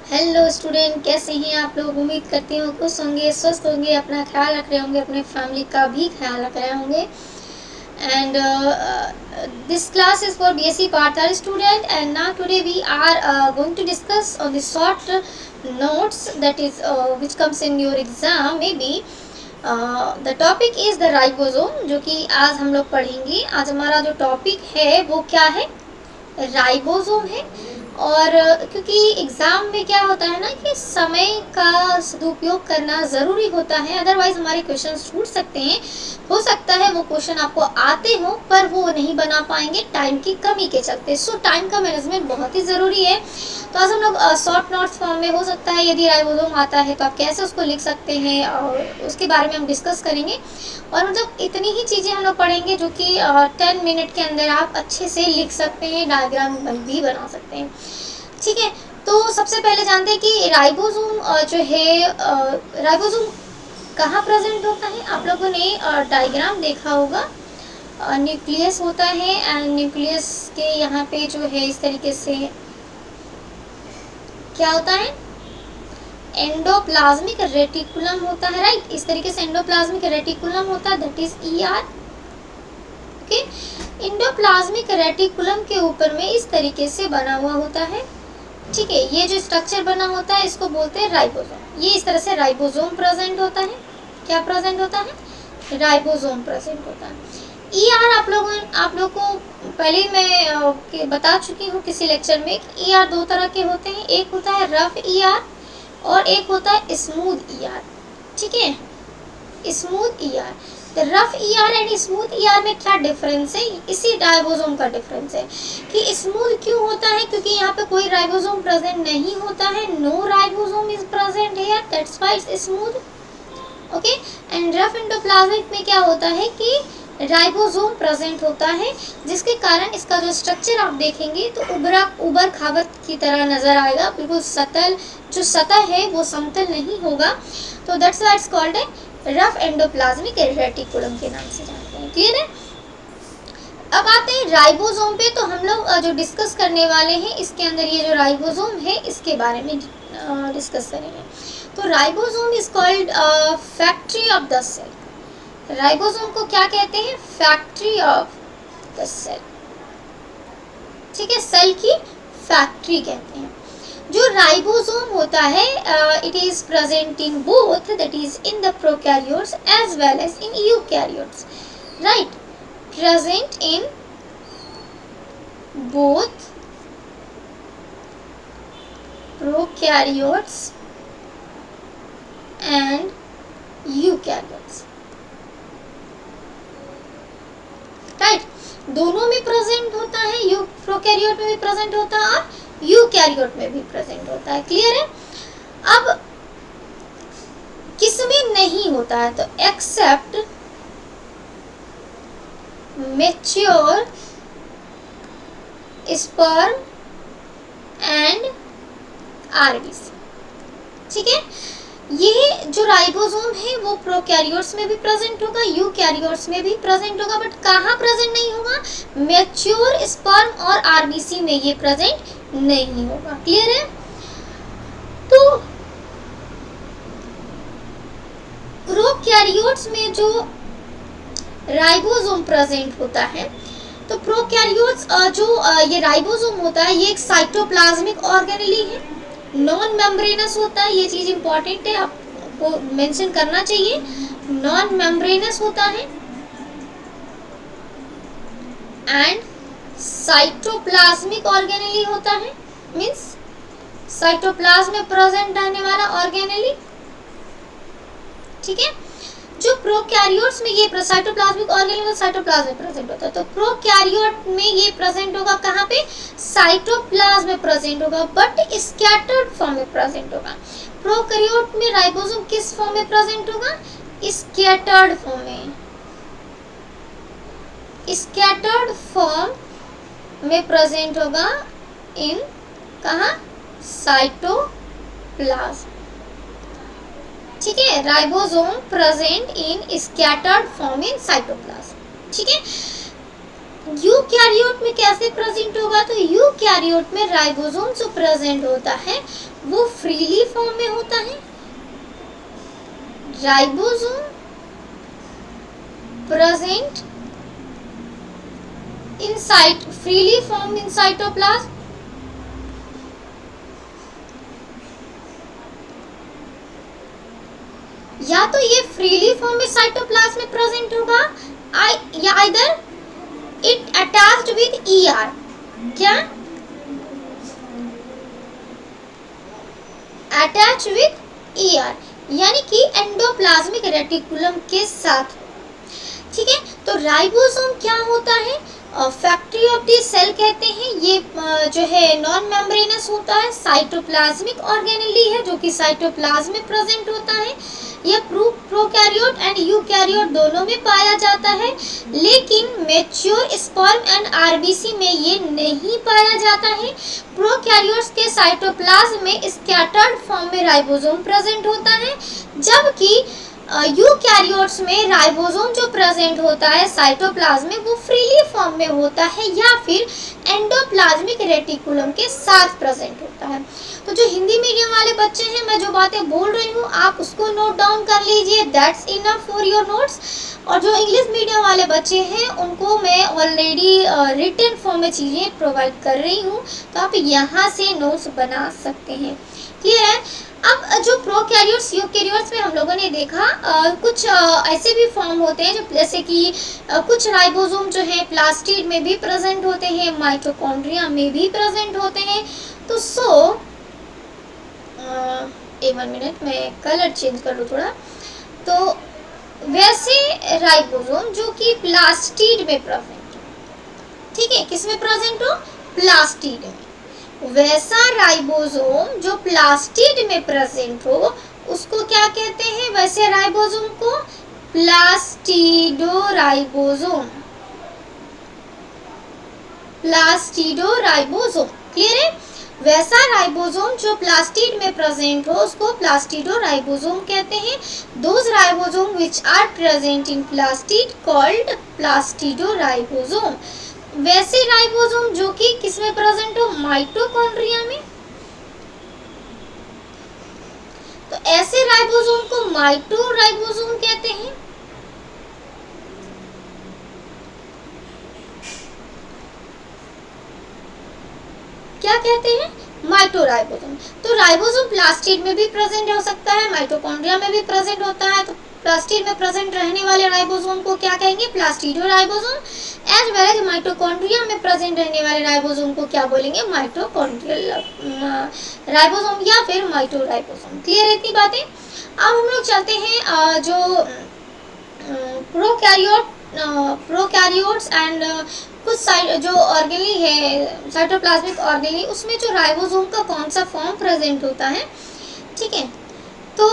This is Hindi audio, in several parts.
हेलो स्टूडेंट, कैसे हैं आप लोग। उम्मीद करती हूँ खुश होंगे, स्वस्थ होंगे, अपना ख्याल रख रहे होंगे, अपने फैमिली का भी ख्याल रख रहे होंगे। And this class is for BSc Part 3 student, and now today we are going to discuss on the short notes that is which comes in your exam maybe. The topic is the ribosome, जो कि आज हम लोग पढ़ेंगे। आज हमारा जो टॉपिक है वो क्या है, राइबोसोम है। और क्योंकि एग्ज़ाम में क्या होता है ना कि समय का सदुपयोग करना ज़रूरी होता है, अदरवाइज़ हमारे क्वेश्चन छूट सकते हैं। हो सकता है वो क्वेश्चन आपको आते हो पर वो नहीं बना पाएंगे टाइम की कमी के चलते। सो टाइम का मैनेजमेंट बहुत ही ज़रूरी है। तो आज हम लोग शॉर्ट नोट्स फॉर्म में, हो सकता है यदि राइबोसोम आता है तो आप कैसे उसको लिख सकते हैं और उसके बारे में हम डिस्कस करेंगे। और मतलब इतनी ही चीज़ें हम लोग पढ़ेंगे जो कि 10 मिनट के अंदर आप अच्छे से लिख सकते हैं, डायग्राम भी बना सकते हैं। ठीक है, तो सबसे पहले जानते हैं कि राइबोसोम जो है, राइबोसोम कहाँ प्रेजेंट होता है। आप लोगों ने डायग्राम देखा होगा, न्यूक्लियस होता है एंड न्यूक्लियस के यहाँ पे जो है इस तरीके से क्या होता है, एंडोप्लाज्मिक रेटिकुलम होता है। राइट, इस तरीके से एंडोप्लाज्मिक रेटिकुलम होता है, that is ER। Okay, endoplasmic reticulum के ऊपर में इस तरीके से बना हुआ होता है। ठीक है, ये जो स्ट्रक्चर बना होता है इसको बोलते हैं राइबोसोम। ये इस तरह से राइबोसोम प्रेजेंट होता है। क्या प्रेजेंट होता है, राइबोसोम प्रेजेंट होता है। ER आप लोग को पहले मैं बता चुकी हूँ किसी लेक्चर में कि ER दो तरह के होते हैं, एक होता है रफ ER और एक होता है स्मूथ ER। ठीक है, smooth ER, rough ER and smooth ER में क्या डिफरेंस है, इसी राइबोसोम का डिफरेंस है कि स्मूथ क्यों होता है, क्योंकि यहाँ पे कोई राइबोसोम प्रेजेंट नहीं होता है, no ribosome is present here, that's why it's smooth. Okay, and rough endoplasmic में क्या होता है कि राइबोसोम प्रेजेंट होता है, जिसके कारण इसका जो स्ट्रक्चर आप देखेंगे तो उबर खाबत की तरह नजर आएगा, बिल्कुल सतल, जो सतह है वो समतल नहीं होगा। तो that's why it's called rough endoplasmic reticulum के नाम से जानते हैं। क्लियर है। अब आते हैं राइबोसोम पे। तो हम लोग जो डिस्कस करने वाले हैं इसके अंदर ये जो राइबोसोम है इसके बारे में डिस्कस करेंगे। तो ribosome is called factory of the cell. Ribosome को क्या कहते हैं, फैक्ट्री ऑफ द सेल। ठीक है, सेल की फैक्ट्री कहते हैं। जो राइबोसोम होता है it is present in both, that is in the prokaryotes as well as in eukaryotes. Right, present in both prokaryotes and eukaryotes. Right, दोनों में प्रेजेंट होता है, प्रोकैरियोट में भी प्रेजेंट होता है और यूकैरियोट में भी प्रेजेंट होता है। क्लियर है। अब किसमें नहीं होता है, तो except mature sperm and RBC. ठीक है, ये जो राइबोसोम है वो प्रोकैरियोट्स में भी प्रेजेंट होगा, यूकैरियोट्स में भी प्रेजेंट होगा, बट कहाँ प्रेजेंट नहीं होगा, मैच्योर स्पर्म और आरबीसी में ये प्रेजेंट नहीं होगा। क्लियर है। तो प्रोकैरियोट्स में जो राइबोसोम प्रेजेंट होता है, तो प्रोकैरियोट्स जो ये राइबोसोम होता है ये एक साइटोप्लाज्मिक ऑर्गेनेली है, नॉन मेम्ब्रेनस होता है। ये चीज इंपॉर्टेंट है, आपको मेंशन करना चाहिए, नॉन मेम्ब्रेनस होता है एंड साइटोप्लाज्मिक ऑर्गेनेली होता है, मींस साइटोप्लाज्म में प्रेजेंट रहने वाला ऑर्गेनेली। ठीक है, जो प्रोकैरियोट्स में ये साइटोप्लाज्मिक ऑर्गेनेल साइटोप्लाज्म में प्रेजेंट होता है, तो प्रोकैरियोट में ये प्रेजेंट होगा कहाँ पे, साइटोप्लाज्म में प्रेजेंट होगा, बट स्कैटर्ड फॉर्म में प्रेजेंट होगा। प्रोकैरियोट में राइबोसोम किस फॉर्म में प्रेजेंट होगा, स्कैटर्ड फॉर्म में, स्कैटर्ड फॉर्म में प्रेजेंट होगा इन कहाँ, साइटोप्लाज्म। ठीक है, ribosome present in scattered form in cytoplasm. ठीक है, यूकैरियोट में कैसे प्रेजेंट होगा? तो यूकैरियोट में राइबोसोम जो प्रेजेंट होता है वो फ्रीली फॉर्म में होता है। Ribosome present in freely form in cytoplasm, या तो ये फ्रीली फॉर्म में साइटोप्लाज्म में प्रेजेंट होगा या either it attached with ER. क्या? अटैच विद ईआर, यानी कि एंडोप्लाज्मिक रेटिकुलम के साथ। ठीक है, तो राइबोसोम क्या होता है? फैक्ट्री ऑफ द सेल कहते हैं। ये जो है नॉन मेम्ब्रेनस होता है, साइटोप्लाज्मिक ऑर्गेनेली है जो कि साइटोप्लाज्म में प्रेजेंट होता है। यह प्रोकैरियोट एंड यूकैरियोट दोनों में पाया जाता है, लेकिन मैच्योर स्पर्म एंड आरबीसी में ये नहीं पाया जाता है। प्रोकैरियोट्स के साइटोप्लाज्म में स्कैटर्ड फॉर्म में राइबोसोम प्रेजेंट होता है, जबकि यूकैरियोट्स में राइबोसोम जो प्रेजेंट होता है साइटोप्लाज्म में वो फ्रीली फॉर्म में होता है या फिर एंडोप्लाज्मिक रेटिकुलम के साथ प्रेजेंट होता है। तो जो हिंदी मीडियम वाले बच्चे हैं, मैं जो बातें बोल रही हूँ आप उसको नोट डाउन कर लीजिए, that's enough for your notes. और जो इंग्लिश मीडियम वाले बच्चे हैं उनको मैं ऑलरेडी रिटन फॉर्म में चीज़ें प्रोवाइड कर रही हूँ, तो आप यहाँ से नोट्स बना सकते हैं। क्लियर है? अब जो प्रोकैरियोट्स यूकैरियोट्स में हम लोगों ने देखा कुछ ऐसे भी फॉर्म होते हैं जो जैसे कि कुछ राइबोसोम जो है प्लास्टिड में भी प्रेजेंट होते हैं, माइटोकॉन्ड्रिया में भी प्रेजेंट होते हैं। तो एक 1 मिनट मैं कलर चेंज कर लूँ थोड़ा। तो वैसे राइबोसोम जो कि प्लास्टिड में प्रेजेंट हो, ठीक है, किस में प्रेजेंट हो? प्लास्टिड में। वैसा राइबोसोम जो प्लास्टिड में प्रेजेंट हो उसको क्या कहते हैं? वैसे राइबोसोम को प्लास्टिडोराइबोसोम। प्लास्टिडोराइबोसोम, क्लियर है? वैसा राइबोसोम जो प्लास्टिड में प्रेजेंट हो उसको प्लास्टिडोराइबोसोम कहते हैं। Those ribosome which are present in plastid called plastidoribosome. वैसे राइबोसोम जो कि किस में प्रेजेंट हो? माइटोकॉन्ड्रिया में। तो ऐसे राइबोसोम को माइटोराइबोसोम कहते हैं। क्या कहते हैं? माइटोराइबोसोम। तो राइबोसोम प्लास्टिड में भी प्रेजेंट हो सकता है, माइटोकॉन्ड्रिया में भी प्रेजेंट होता है। तो प्लास्टिड में प्रेजेंट रहने वाले राइबोसोम को क्या कहेंगे? प्लास्टिडोराइबोसोम। एज वेल एज माइटोकॉन्ड्रिया में प्रेजेंट रहने वाले राइबोसोम को क्या बोलेंगे? माइटोकॉन्ड्रियल राइबोसोम या फिर माइटोराइबोसोम। क्लियर है इतनी बातें? अब हम लोग चलते हैं जो प्रोकैरियोट्स एंड कुछ जो ऑर्गेनली है साइटोप्लाज्मिक ऑर्गेनली, उसमें जो राइबोसोम का कौन सा फॉर्म प्रेजेंट होता है। ठीक है, तो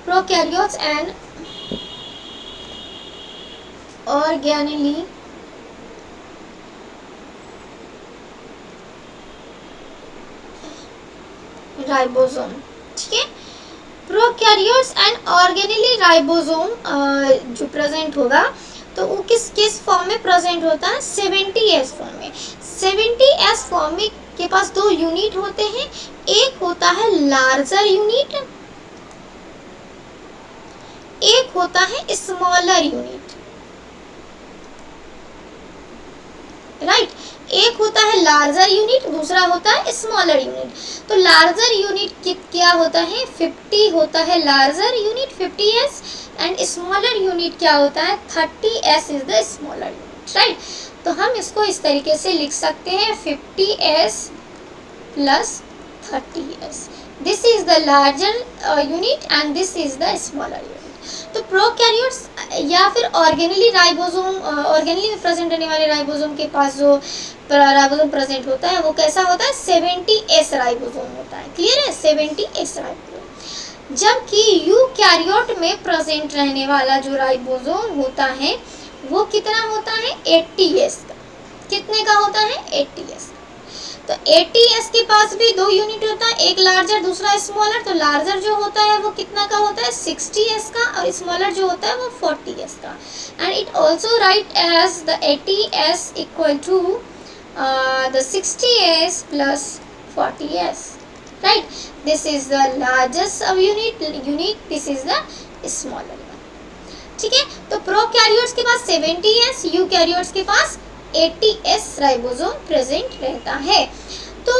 प्रोकैरियोट्स एंड ऑर्गेनली राइबोसोम। ठीक है, प्रोकैरियोट्स एंड ऑर्गेनली राइबोसोम जो प्रेजेंट होगा तो वो किस फॉर्म में प्रेजेंट होता है? 70S फॉर्म में। 70S फॉर्म में के पास दो यूनिट होते हैं, एक होता है लार्जर यूनिट, एक होता है स्मॉलर यूनिट। राइट, एक होता है लार्जर यूनिट, दूसरा होता है स्मॉलर यूनिट। तो लार्जर यूनिट क्या होता है? 50 होता है larger unit, 50S, and smaller unit क्या होता है? 30S is the smaller unit. Right, तो हम इसको इस तरीके से लिख सकते हैं 50S plus 30S। This is the larger unit and this is the smaller unit. तो प्रोकैरियोट्स या फिर ऑर्गेनली राइबोसोम, ऑर्गेनली में प्रेजेंट रहने वाले राइबोसोम के पास जो राइबोसोम प्रेजेंट होता है वो कैसा होता है? 70S राइबोसोम होता है। क्लियर है? 70S ribosome. जबकि यूकैरियोट में प्रेजेंट रहने वाला जो राइबोसोम होता है वो कितना होता है? 80S का। कितने का होता है? 80S। तो 80s के पास भी 2 यूनिट होता है, एक लार्जर दूसरा स्मॉलर। तो लार्जर जो होता है वो कितना का होता है, 60s का, और स्मॉलर जो होता है वो 40s का। And it also write as the 80s equal to the 60s plus 40s, right? This is the largest unit, this is the smaller one, ठीक है। तो प्रोकैरियोट्स के पास 70s, यूकैरियोट्स के पास 80s राइबोसोम प्रेजेंट रहता है। तो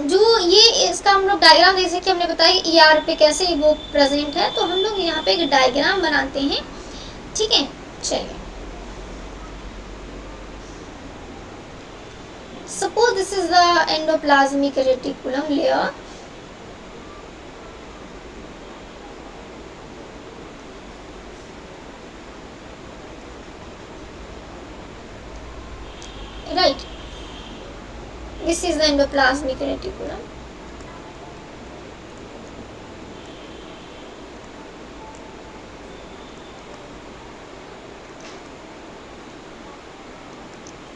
जो ये इसका हम लोग डायग्राम जैसे कि हमने बताया ER पे कैसे वो प्रेजेंट है, तो हम लोग यहाँ पे एक डायग्राम बनाते हैं, ठीक है। चलिए, suppose this is the endoplasmic reticulum layer, right? This is the endoplasmic reticulum.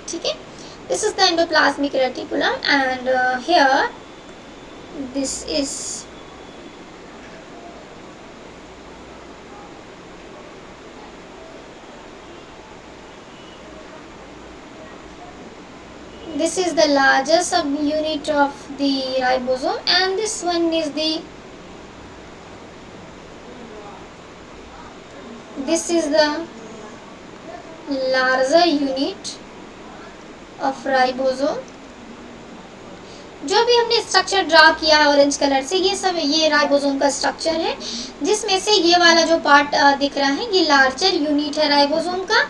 ठीक है, this is the endoplasmic reticulum, and here this is the largest subunit of the ribosome, and this one is the larger unit of ribosome। जो भी हमने स्ट्रक्चर ड्रा किया है ऑरेंज कलर से, ये सब ये राइबोसोम का स्ट्रक्चर है, जिसमें से ये वाला जो पार्ट दिख रहा है ये लार्जर यूनिट है राइबोसोम का।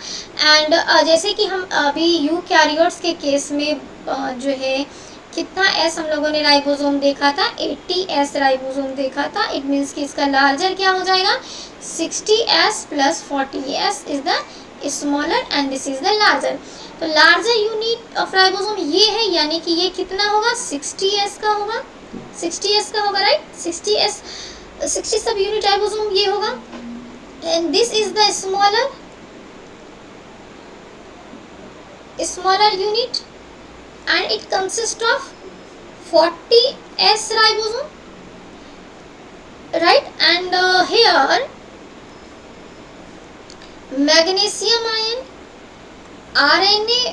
एंड जैसे कि हम अभी यूकैरियोट्स के केस में जो है कितना एस हम लोगों ने राइबोसोम देखा था, 80s राइबोसोम देखा था। इट मीन्स कि इसका लार्जर क्या हो जाएगा, 60s plus 40s is the smaller and this is the larger. तो लार्जर यूनिट ऑफ राइबोसोम ये है, यानी कि ये कितना होगा, 60s का होगा, 60s का होगा, राइट। 60 सब यूनिट राइबोसोम ये होगा, and this is the smaller unit, and it consists of 40s ribosome, right? And here magnesium ion, RNA,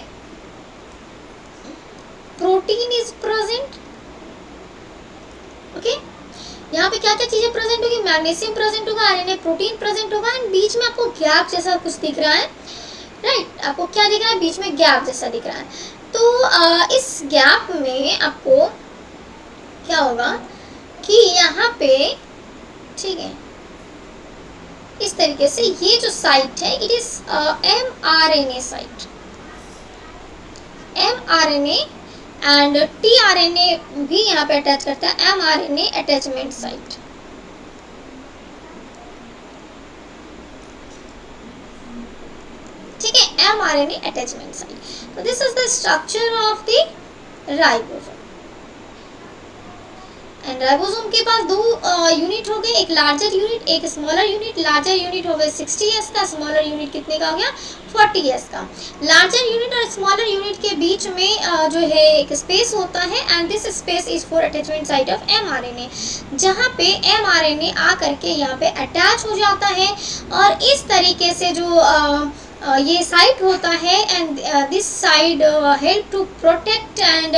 protein is present, okay? यहाँ पे क्या क्या चीजें प्रेजेंट होगी, मैग्नीशियम प्रेजेंट होगा, RNA प्रोटीन प्रेजेंट होगा, एंड बीच में आपको गैप जैसा कुछ दिख रहा है, राइट? आपको क्या दिख रहा है, बीच में गैप जैसा दिख रहा है। तो इस गैप में आपको क्या होगा कि यहाँ पे, ठीक है, इस तरीके से ये जो साइट है it is mRNA site, mRNA and tRNA भी यहाँ पे अटैच करता है, mRNA अटैचमेंट साइट। ठीक है, mRNA अटैचमेंट साइट। तो this is the structure of the ribosome. And ribosome के पास दो यूनिट हो गए, एक लार्जर यूनिट एक स्मॉलर यूनिट। लार्जर यूनिट हो गया 60s का, स्मॉलर यूनिट कितने का हो गया, 40s का। लार्जर यूनिट और स्मॉलर यूनिट के बीच में जो है एक स्पेस होता है, and this space is for attachment site of mRNA, जहाँ पे mRNA आ करके यहाँ पे अटैच हो जाता है। और इस तरीके से जो ये साइट होता है, and this side help to protect and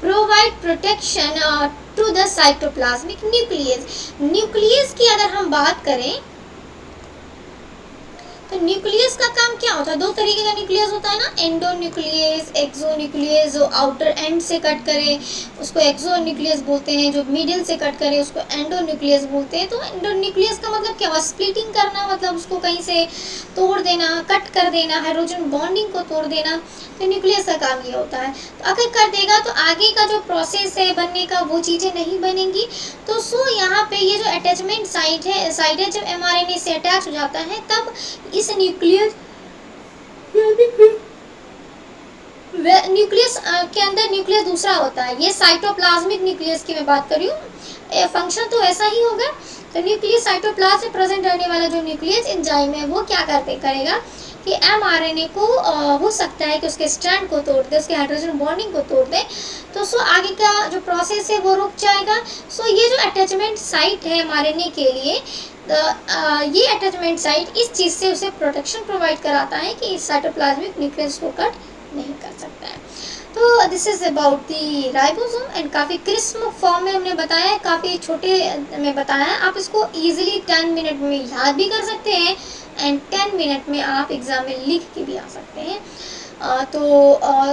provide protection to the cytoplasmic nucleus. Nucleus की अगर हम बात करें तो न्यूक्लियस का काम क्या होता है, दो तरीके का न्यूक्लियस होता है ना, एंडोन्यूक्लियस, एक्सोन्यूक्लियस। जो आउटर एंड से कट करे उसको एक्सोन्यूक्लियस बोलते हैं, जो मिडिल से कट करे उसको एंडोन्यूक्लियस बोलते हैं। तो एंडोन्यूक्लियस का मतलब क्या हुआ, स्प्लिटिंग करना, मतलब उसको कहीं से तोड़ देना, कट कर देना, हाइड्रोजन बॉन्डिंग को तोड़ देना। तो न्यूक्लियस का काम ये होता है। तो अगर कर देगा तो आगे का जो प्रोसेस है बनने का वो चीज़ें नहीं बनेंगी। तो सो यहाँ पे ये जो अटैचमेंट साइट है जब mRNA से अटैच हो जाता है तब इस न्यूक्लियस के अंदर न्यूक्लियस दूसरा होता है। ये साइटोप्लाज्मिक न्यूक्लियस की मैं बात कर रही हूँ। फंक्शन तो ऐसा ही होगा, तो न्यूक्लियस साइटोप्लाज्म में प्रेजेंट रहने वाला जो न्यूक्लियस एंजाइम है वो क्या करेगा कि एमआरएनए को हो सकता है कि उसके स्ट्रैंड को तोड़ दे, उसके हाइड्रोजन बॉन्डिंग को तोड़ दे, तो सो आगे का जो प्रोसेस है वो रुक जाएगा। सो ये जो अटैचमेंट साइट है एमआरएनए के लिए, ये अटैचमेंट साइट इस चीज़ से उसे प्रोटेक्शन प्रोवाइड कराता है कि इस साइटोप्लाज्मिक न्यूक्लियस को कट नहीं कर सकता है। तो this is about the ribosome and काफ़ी क्रिस्प फॉर्म में हमने बताया है, काफ़ी छोटे में बताया है। आप इसको ईजिली 10 मिनट में याद भी कर सकते हैं एंड 10 मिनट में आप एग्ज़ाम में लिख के भी आ सकते हैं।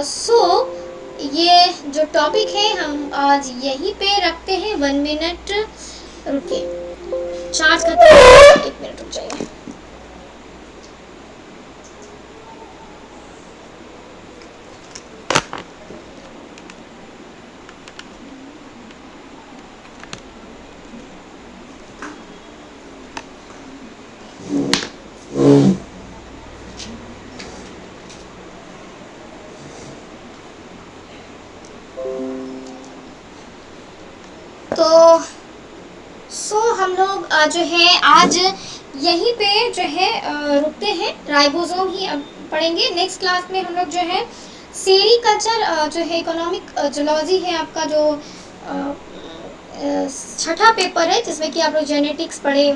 सो ये जो टॉपिक है हम आज यहीं पे रखते हैं। 1 मिनट रुकिए, चार्ज खत्म, 1 मिनट रुक जाइए। तो हम लोग जो है आज यहीं पे जो है रुकते हैं, राइबोसोम ही अब पढ़ेंगे। नेक्स्ट क्लास में हम लोग जो है सेरीकल्चर जो है इकोनॉमिक जूलॉजी है आपका जो छठा पेपर है, जिसमें कि आप लोग जेनेटिक्स पढ़े,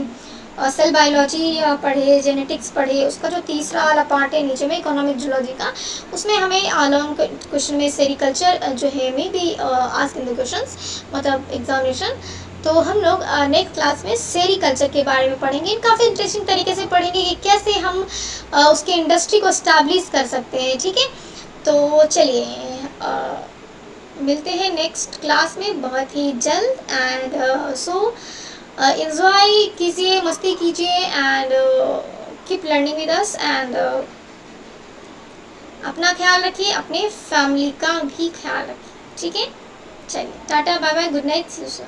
सेल बायोलॉजी पढ़े, जेनेटिक्स पढ़े, उसका जो तीसरा वाला पार्ट है नीचे में इकोनॉमिक जूलॉजी का, उसमें हमें लॉन्ग क्वेश्चन में सेरीकल्चर जो है में भी आस्क इन द क्वेश्चंस, मतलब एग्जामिनेशन। तो हम लोग नेक्स्ट क्लास में सेरीकल्चर के बारे में पढ़ेंगे। काफ़ी इंटरेस्टिंग तरीके से पढ़ेंगे कि कैसे हम उसके इंडस्ट्री को स्टैब्लिश कर सकते हैं। ठीक है, तो चलिए मिलते हैं नेक्स्ट क्लास में बहुत ही जल्द। एंड सो एंजॉय कीजिए, मस्ती कीजिए and keep learning with us. And अपना ख्याल रखिए, अपने फैमिली का भी ख्याल रखिए। ठीक है, चलिए tata bye bye, good night, see you soon.